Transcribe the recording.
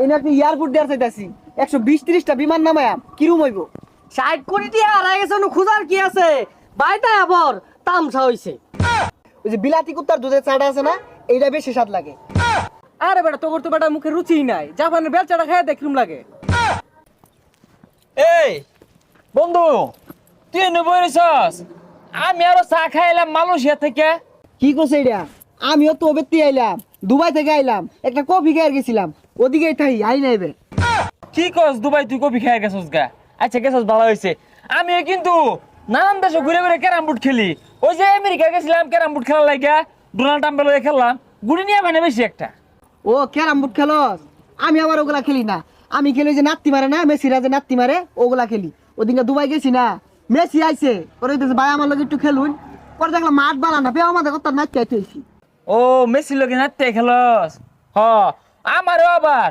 এনে আপনি এয়ারপোর্ট দেওয়ার চাইতেছি 120-30টা বিমান নামায়া কিরম হইব? 60 কোটি টাকা হারাই গেছে, খুঁজার কি আছে? বাইটা আবার তামসা হইছে। ওই যে বিলাতি কুত্তার দুধের চাটা আছে না, এইটা বেশি স্বাদ লাগে। আরে বেটা তোর তো বেটা মুখে রুচি নাই, জাপানের বেলচাটা খায় দেখলুম লাগে। এই বন্ধু, তুই এনে বইরেছস? আমি আরো চা খাইলাম মালয়েশিয়া থেকে। কি করছে এটা? আমিও তো ওবেত্তি আইলাম, দুবাই থেকে আইলাম, একটা কফি খেয়ে গেছিলাম, ওদিকেই থাই আই নাইবে। কি কস দুবাই তুই কফি খাই গেছস গা? আচ্ছা গেছস ভালো হয়েছে। আমিও কিন্তু নানান দেশে ঘুরে ঘুরে ক্যারাম বোর্ড খেলি। ওই যে আমেরিকা গেছিলাম ক্যারাম বোর্ড খেলার লাগা, ডোনাল্ড ট্রাম্পের লগে খেললাম, গুড়ি নিয়ে মানে বেশি একটা। ও ক্যারাম বোর্ড খেলস? আমি আবার ওগুলা খেলি না, আমি খেলি ওই যে নাত্তি মারে না, মেসিরা যে নাত্তি মারে ওগুলা খেলি। ওদিনকে দুবাই গেছি না, মেসি আইছে, ওরে হইতেছে ভাই আমার লগে একটু খেলুন, পরে দেখলাম মাঠ বালা না, পেয়ে আমাদের কথা নাচ চাইতেছি। ও মেসির লগে নাচতে খেলস? হ আমারও আবার